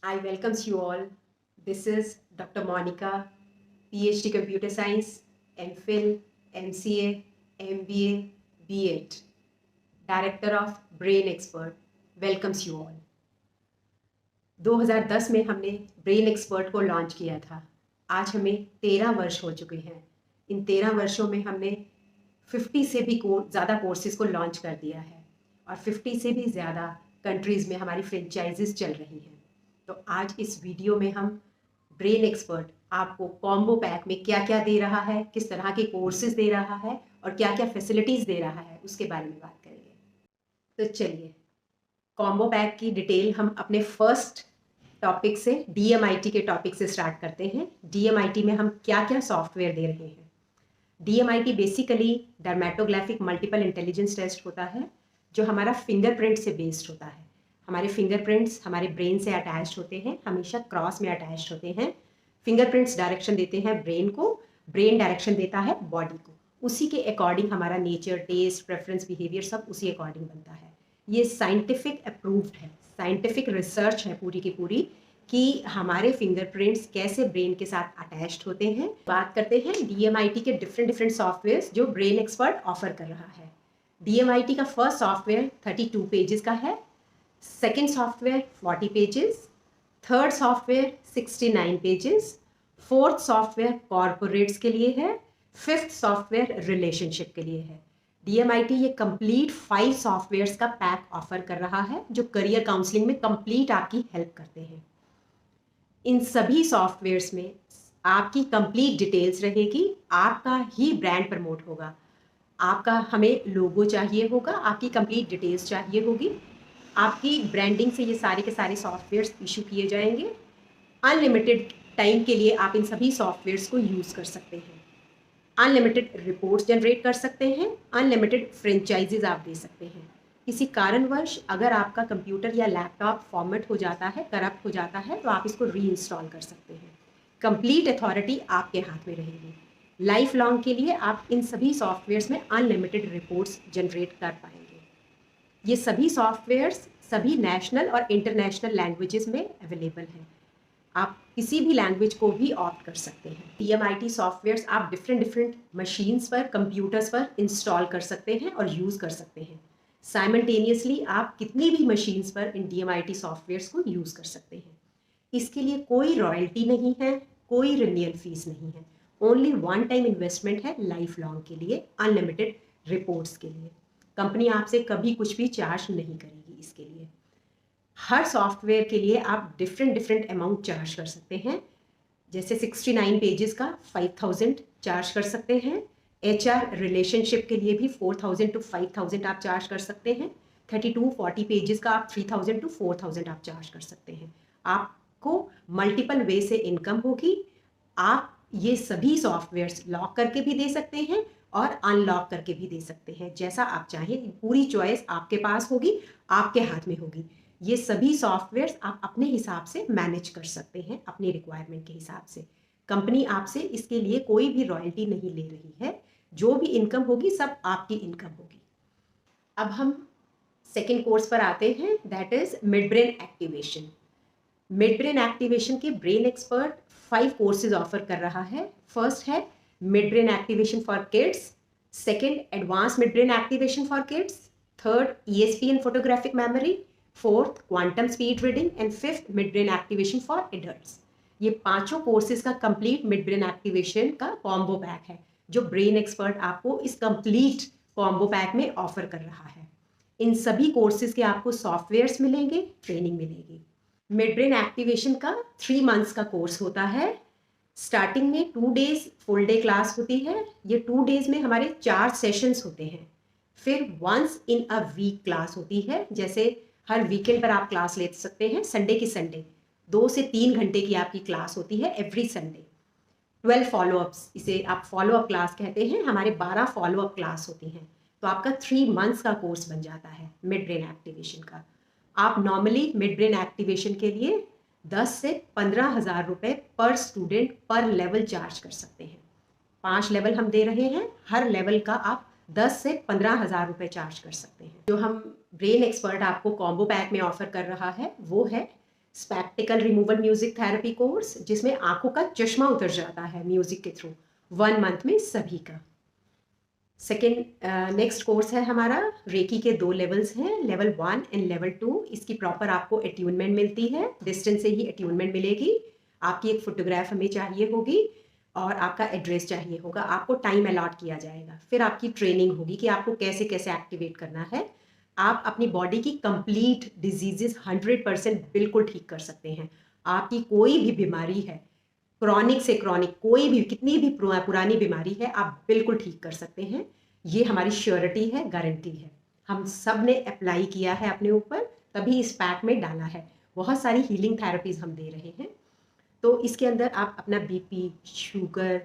I welcomes you all. This is Dr. Monica, PhD Computer Science, MPhil, MCA, MBA, B.Ed, Director of Brain Expert. Welcomes you all. 2010 में हमने brain expert को launch किया था। आज हमें 13 वर्ष हो चुके हैं। इन 13 वर्षों में हमने 50 से भी ज़्यादा कोर्सेज़ को लॉन्च कर दिया है और 50 से भी ज़्यादा कंट्रीज़ में हमारी फ्रेंचाइजीज चल रही हैं। तो आज इस वीडियो में हम ब्रेन एक्सपर्ट आपको कॉम्बो पैक में क्या क्या दे रहा है, किस तरह के कोर्सेज दे रहा है और क्या क्या फैसिलिटीज़ दे रहा है, उसके बारे में बात करेंगे। तो चलिए कॉम्बो पैक की डिटेल हम अपने फर्स्ट टॉपिक से DMIT के टॉपिक से स्टार्ट करते हैं। DMIT में हम क्या क्या सॉफ्टवेयर दे रहे हैं। DMIT basically dermatographic multiple intelligence test होता है जो हमारा फिंगरप्रिंट से बेस्ड होता है। हमारे फिंगरप्रिंट्स हमारे ब्रेन से अटैच्ड होते हैं, हमेशा क्रॉस में अटैच्ड होते हैं। फिंगरप्रिंट्स डायरेक्शन देते हैं ब्रेन को, ब्रेन डायरेक्शन देता है बॉडी को। उसी के अकॉर्डिंग हमारा नेचर, टेस्ट, प्रेफरेंस, बिहेवियर सब उसी अकॉर्डिंग बनता है। ये साइंटिफिक अप्रूव्ड है, साइंटिफिक रिसर्च है पूरी की पूरी कि हमारे फिंगरप्रिंट्स कैसे ब्रेन के साथ अटैच्ड होते हैं। बात करते हैं DMIT के डिफरेंट सॉफ्टवेयर जो ब्रेन एक्सपर्ट ऑफर कर रहा है। DMIT का फर्स्ट सॉफ्टवेयर 32 पेजेस का है, second software 40 pages, third software 69 pages, fourth software corporates के लिए है, फिफ्थ सॉफ्टवेयर रिलेशनशिप के लिए है। DMIT ये कंप्लीट 5 सॉफ्टवेयर्स का पैक ऑफर कर रहा है जो करियर काउंसलिंग में कंप्लीट आपकी हेल्प करते हैं। इन सभी सॉफ्टवेयर्स में आपकी कंप्लीट डिटेल्स रहेगी, आपका ही ब्रांड प्रमोट होगा। आपका हमें लोगो चाहिए होगा, आपकी कंप्लीट डिटेल्स चाहिए होगी, आपकी ब्रांडिंग से ये सारे के सारे सॉफ्टवेयर्स इशू किए जाएंगे। अनलिमिटेड टाइम के लिए आप इन सभी सॉफ्टवेयर्स को यूज़ कर सकते हैं। अनलिमिटेड रिपोर्ट्स जनरेट कर सकते हैं, अनलिमिटेड फ्रेंचाइजीज आप दे सकते हैं। किसी कारणवश अगर आपका कंप्यूटर या लैपटॉप फॉर्मेट हो जाता है, करप्ट हो जाता है, तो आप इसको रीइंस्टॉल कर सकते हैं। कंप्लीट अथॉरिटी आपके हाथ में रहेगी। लाइफ लॉन्ग के लिए आप इन सभी सॉफ्टवेयर्स में अनलिमिटेड रिपोर्ट्स जनरेट कर पाएंगे। ये सभी सॉफ्टवेयर्स सभी नेशनल और इंटरनेशनल लैंग्वेजेस में अवेलेबल हैं। आप किसी भी लैंग्वेज को भी ऑप्ट कर सकते हैं। DMIT सॉफ्टवेयर्स आप डिफरेंट मशीन्स पर, कंप्यूटर्स पर इंस्टॉल कर सकते हैं और यूज़ कर सकते हैं। साइमल्टेनियसली आप कितनी भी मशीन्स पर इन DMIT सॉफ्टवेयर्स को यूज़ कर सकते हैं। इसके लिए कोई रॉयल्टी नहीं है, कोई रिन्यूअल फीस नहीं है। ओनली वन टाइम इन्वेस्टमेंट है लाइफ लॉन्ग के लिए, अनलिमिटेड रिपोर्ट्स के लिए। कंपनी आपसे कभी कुछ भी चार्ज नहीं करेगी इसके लिए। हर सॉफ्टवेयर के लिए आप डिफरेंट अमाउंट चार्ज कर सकते हैं। जैसे 69 पेजेस का 5000 चार्ज कर सकते हैं। HR रिलेशनशिप के लिए भी 4000 to 5000 आप चार्ज कर सकते हैं। 32-40 पेजेस का आप 3000 to 4000 आप चार्ज कर सकते हैं। आपको मल्टीपल वे से इनकम होगी। आप ये सभी सॉफ्टवेयर्स लॉक करके भी दे सकते हैं और अनलॉक करके भी दे सकते हैं, जैसा आप चाहें। पूरी चॉइस आपके पास होगी, आपके हाथ में होगी। ये सभी सॉफ्टवेयर्स आप अपने हिसाब से मैनेज कर सकते हैं, अपनी रिक्वायरमेंट के हिसाब से। कंपनी आपसे इसके लिए कोई भी रॉयल्टी नहीं ले रही है। जो भी इनकम होगी सब आपकी इनकम होगी। अब हम सेकेंड कोर्स पर आते हैं, that is mid brain activation. Mid brain activation के ब्रेन एक्सपर्ट 5 कोर्सेज ऑफर कर रहा है। फर्स्ट है mid brain activation for kids, second advance mid brain activation for kids, third ESP photographic memory, fourth quantum speed reading and fifth mid brain activation for adults. ये पांचों courses का complete mid brain activation का combo pack है जो brain expert आपको इस complete combo pack में offer कर रहा है। इन सभी कोर्सेज के आपको सॉफ्टवेयर्स मिलेंगे, ट्रेनिंग मिलेगी। मिड ब्रेन एक्टिवेशन का 3 मंथ्स का कोर्स होता है। स्टार्टिंग में 2 डेज फुल डे क्लास होती है। ये 2 डेज में हमारे 4 सेशंस होते हैं। फिर once in a week class होती है, जैसे हर वीकेंड पर आप क्लास ले सकते हैं। संडे की संडे 2 से 3 घंटे की आपकी क्लास होती है एवरी संडे। 12 फॉलोअप्स, इसे आप फॉलोअप क्लास कहते हैं। हमारे 12 फॉलोअप क्लास होती हैं। तो आपका 3 मंथ्स का कोर्स बन जाता है मिड ब्रेन एक्टिवेशन का। आप नॉर्मली मिड ब्रेन एक्टिवेशन के लिए 10 से 15,000 रुपये पर स्टूडेंट पर लेवल चार्ज कर सकते हैं। 5 लेवल हम दे रहे हैं, हर लेवल का आप 10 से 15,000 रुपये चार्ज कर सकते हैं। जो हम ब्रेन एक्सपर्ट आपको कॉम्बो पैक में ऑफर कर रहा है वो है spectacled removal music therapy course, जिसमें आंखों का चश्मा उतर जाता है म्यूजिक के थ्रू, 1 मंथ में सभी का। सेकेंड नेक्स्ट कोर्स है हमारा, रेकी के 2 लेवल्स हैं, लेवल 1 एंड लेवल 2। इसकी प्रॉपर आपको अट्यूनमेंट मिलती है, डिस्टेंस से ही अट्यूनमेंट मिलेगी। आपकी एक फोटोग्राफ हमें चाहिए होगी और आपका एड्रेस चाहिए होगा, आपको टाइम अलॉट किया जाएगा। फिर आपकी ट्रेनिंग होगी कि आपको कैसे कैसे एक्टिवेट करना है। आप अपनी बॉडी की कंप्लीट डिजीजेस 100% बिल्कुल ठीक कर सकते हैं। आपकी कोई भी बीमारी है, क्रॉनिक से क्रॉनिक, कोई भी कितनी भी पुरानी बीमारी है, आप बिल्कुल ठीक कर सकते हैं। ये हमारी श्योरिटी है, गारंटी है। हम सब ने अप्लाई किया है अपने ऊपर, तभी इस पैक में डाला है। बहुत सारी हीलिंग थेरेपीज हम दे रहे हैं। तो इसके अंदर आप अपना BP, sugar,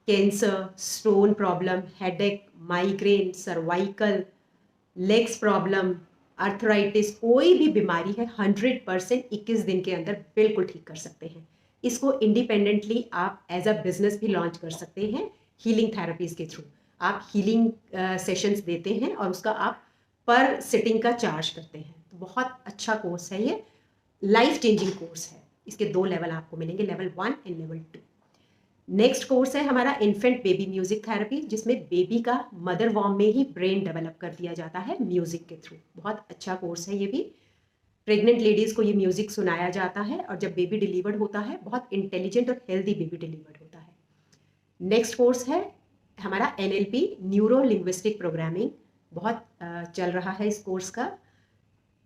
cancer, stone problem, headache, migraine, cervical, legs problem, arthritis, कोई भी बीमारी है, 100% 21 दिन के अंदर बिल्कुल ठीक कर सकते हैं। इसको इंडिपेंडेंटली आप एज अ बिजनेस भी लॉन्च कर सकते हैं हीलिंग थेरेपीज के थ्रू। आप हीलिंग सेशंस देते हैं और उसका आप पर सिटिंग का चार्ज करते हैं। तो बहुत अच्छा कोर्स है ये, लाइफ चेंजिंग कोर्स है। इसके 2 लेवल आपको मिलेंगे, level 1 and level 2। Next course है हमारा इन्फेंट बेबी म्यूजिक थेरेपी, जिसमें बेबी का मदर वॉर्म में ही ब्रेन डेवलप कर दिया जाता है म्यूजिक के थ्रू। बहुत अच्छा कोर्स है ये भी। प्रेग्नेंट लेडीज को ये म्यूजिक सुनाया जाता है और जब बेबी डिलीवर्ड होता है, बहुत इंटेलिजेंट और हेल्दी बेबी डिलीवर्ड होता है। नेक्स्ट कोर्स है हमारा NLP, न्यूरो लिंग्विस्टिक प्रोग्रामिंग। बहुत चल रहा है इस कोर्स का।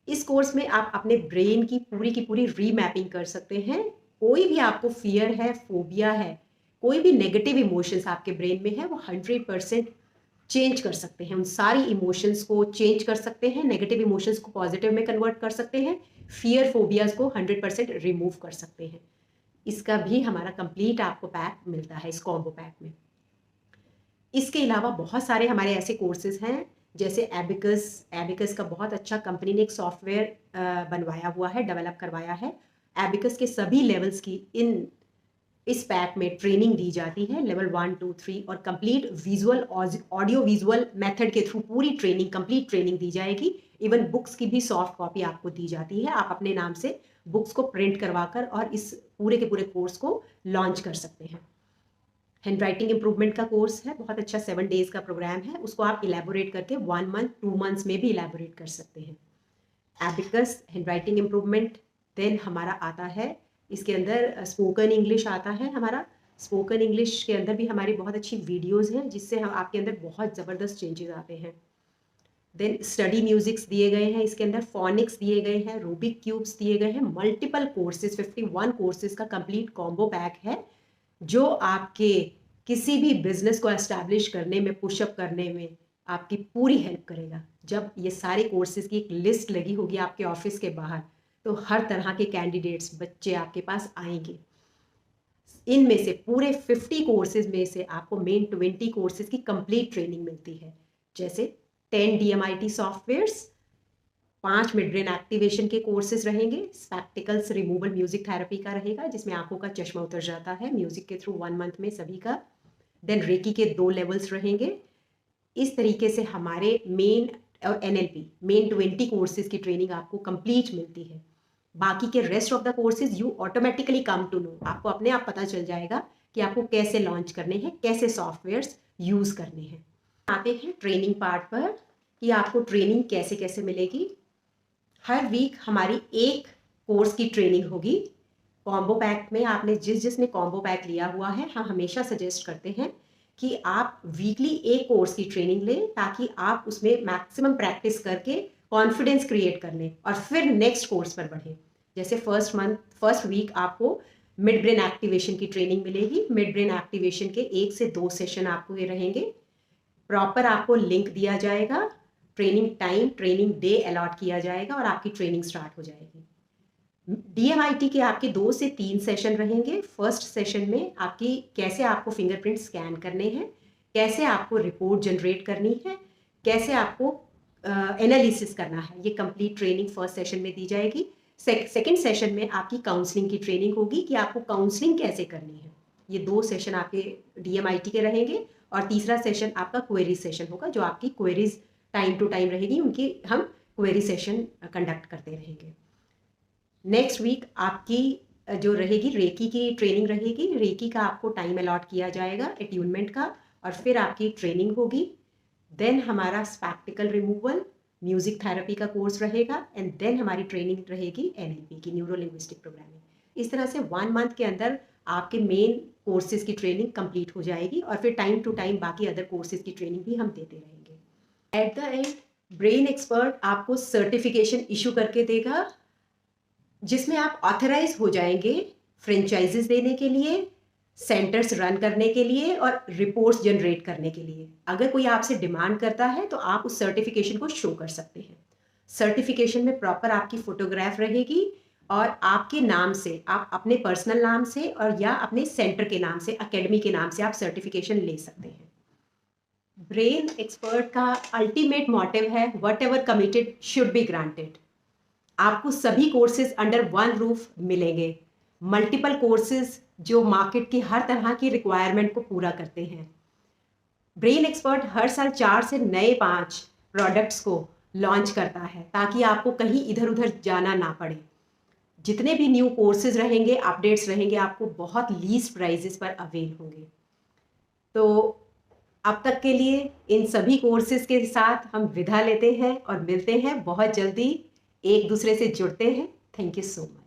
इस कोर्स में आप अपने ब्रेन की पूरी रीमैपिंग कर सकते हैं। कोई भी आपको फियर है, फोबिया है, कोई भी नेगेटिव इमोशंस आपके ब्रेन में है, वो 100% चेंज कर सकते हैं। उन सारी इमोशंस को चेंज कर सकते हैं, नेगेटिव इमोशंस को पॉजिटिव में कन्वर्ट कर सकते हैं, फियर फोबियाज को 100% रिमूव कर सकते हैं। इसका भी हमारा कंप्लीट आपको पैक मिलता है इस कॉम्बो पैक में। इसके अलावा बहुत सारे हमारे ऐसे कोर्सेज हैं, जैसे एबिकस का बहुत अच्छा कंपनी ने एक सॉफ्टवेयर बनवाया हुआ है, डेवलप करवाया है। एबिकस के सभी लेवल्स की इस पैक में ट्रेनिंग दी जाती है, लेवल 1, 2, 3, और complete visual audio visual method के थ्रू पूरी ट्रेनिंग, कंप्लीट ट्रेनिंग दी जाएगी। इवन बुक्स की भी सॉफ्ट कॉपी आपको दी जाती है। आप अपने नाम से बुक्स को प्रिंट करवाकर और इस पूरे के पूरे कोर्स को लॉन्च कर सकते हैं। हैंड राइटिंग इंप्रूवमेंट का कोर्स है, बहुत अच्छा 7 डेज का प्रोग्राम है। उसको आप इलेबोरेट करके 1 मंथ, 2 मंथ्स में भी इलेबोरेट कर सकते हैं। Abacus, hand writing improvement. Then हमारा आता है इसके अंदर स्पोकन इंग्लिश आता है हमारा। स्पोकन इंग्लिश के अंदर भी हमारी बहुत अच्छी वीडियोस हैं, जिससे हम आपके अंदर बहुत ज़बरदस्त चेंजेस आते हैं। देन स्टडी म्यूजिक्स दिए गए हैं, इसके अंदर फोनिक्स दिए गए हैं, रूबिक क्यूब्स दिए गए हैं, मल्टीपल कोर्सेज, 51 कोर्सेज का कंप्लीट कॉम्बो पैक है, जो आपके किसी भी बिजनेस को एस्टैब्लिश करने में, पुशअप करने में आपकी पूरी हेल्प करेगा। जब ये सारे कोर्सेज की एक लिस्ट लगी होगी आपके ऑफिस के बाहर, तो हर तरह के कैंडिडेट्स, बच्चे आपके पास आएंगे। इनमें से पूरे 50 कोर्सेज में से आपको मेन 20 कोर्सेज की कंप्लीट ट्रेनिंग मिलती है, जैसे 10 DMIT softwares, 5 mid brain activation के कोर्सेज रहेंगे, स्पेक्टिकल्स रिमूवल म्यूजिक थेरेपी का रहेगा, जिसमें आंखों का चश्मा उतर जाता है म्यूजिक के थ्रू 1 मंथ में सभी का। देन रेकी के 2 लेवल्स रहेंगे। इस तरीके से हमारे मेन और NLP मेन 20 कोर्सेज की ट्रेनिंग आपको कंप्लीट मिलती है। बाकी के rest of the courses you automatically come to know, आपको अपने आप पता चल जाएगा कि आपको कैसे लॉन्च करने हैं, कैसे सॉफ्टवेयर्स यूज करने हैं। आते हैं ट्रेनिंग पार्ट पर कि आपको ट्रेनिंग कैसे कैसे मिलेगी। हर वीक हमारी एक कोर्स की ट्रेनिंग होगी। कॉम्बो पैक में आपने जिसने कॉम्बो पैक लिया हुआ है, हम हमेशा सजेस्ट करते हैं कि आप वीकली एक कोर्स की ट्रेनिंग लें, ताकि आप उसमें मैक्सिमम प्रैक्टिस करके कॉन्फिडेंस क्रिएट कर लें और फिर नेक्स्ट कोर्स पर बढ़ें। जैसे फर्स्ट वीक आपको मिड ब्रेन एक्टिवेशन की ट्रेनिंग मिलेगी। मिड ब्रेन एक्टिवेशन के 1 से 2 सेशन आपको ये रहेंगे। प्रॉपर आपको लिंक दिया जाएगा, training time, training day allot किया जाएगा और आपकी ट्रेनिंग स्टार्ट हो जाएगी। DMIT के आपके 2 से 3 सेशन रहेंगे। फर्स्ट सेशन में आपकी कैसे आपको फिंगरप्रिंट स्कैन करने हैं, कैसे आपको रिपोर्ट जनरेट करनी है, कैसे आपको एनालिसिस करना है, ये कंप्लीट ट्रेनिंग फर्स्ट सेशन में दी जाएगी। सेकेंड सेशन में आपकी काउंसलिंग की ट्रेनिंग होगी कि आपको काउंसलिंग कैसे करनी है। ये 2 सेशन आपके DMIT के रहेंगे और तीसरा सेशन आपका क्वेरी सेशन होगा, जो आपकी क्वेरीज टाइम टू टाइम रहेगी, उनकी हम क्वेरी सेशन कंडक्ट करते रहेंगे। नेक्स्ट वीक आपकी जो रहेगी रेकी की ट्रेनिंग रहेगी, रेकी का आपको टाइम अलॉट किया जाएगा एट्यूनमेंट का, और फिर आपकी ट्रेनिंग होगी। देन हमारा स्पैक्टिकल रिमूवल, म्यूजिक थेरेपी का कोर्स रहेगा, एंड देन हमारी ट्रेनिंग रहेगी एनएलपी की, न्यूरो लिंग्विस्टिक प्रोग्रामिंग। इस तरह से 1 मंथ के अंदर आपके मेन कोर्सेज की ट्रेनिंग कंप्लीट हो जाएगी, और फिर टाइम टू टाइम बाकी अदर कोर्सेज की ट्रेनिंग भी हम देते रहेंगे। At the end brain expert आपको सर्टिफिकेशन इशू करके देगा, जिसमें आप ऑथराइज हो जाएंगे फ्रेंचाइजेस देने के लिए, सेंटर्स रन करने के लिए, और रिपोर्ट्स जनरेट करने के लिए। अगर कोई आपसे डिमांड करता है तो आप उस सर्टिफिकेशन को शो कर सकते हैं। सर्टिफिकेशन में प्रॉपर आपकी फोटोग्राफ रहेगी, और आपके नाम से, आप अपने पर्सनल नाम से और या अपने सेंटर के नाम से, एकेडमी के नाम से आप सर्टिफिकेशन ले सकते हैं। ब्रेन एक्सपर्ट का अल्टीमेट मोटिव है what ever committed should be granted. आपको सभी कोर्सेज अंडर वन रूफ मिलेंगे, मल्टीपल कोर्सेज जो मार्केट की हर तरह की रिक्वायरमेंट को पूरा करते हैं। ब्रेन एक्सपर्ट हर साल 4 से नए 5 प्रोडक्ट्स को लॉन्च करता है, ताकि आपको कहीं इधर उधर जाना ना पड़े। जितने भी न्यू कोर्सेज रहेंगे, अपडेट्स रहेंगे, आपको बहुत लीस्ट प्राइजेस पर अवेल होंगे। तो अब तक के लिए इन सभी कोर्सेज के साथ हम विदा लेते हैं और मिलते हैं बहुत जल्दी, एक दूसरे से जुड़ते हैं। Thank you so much.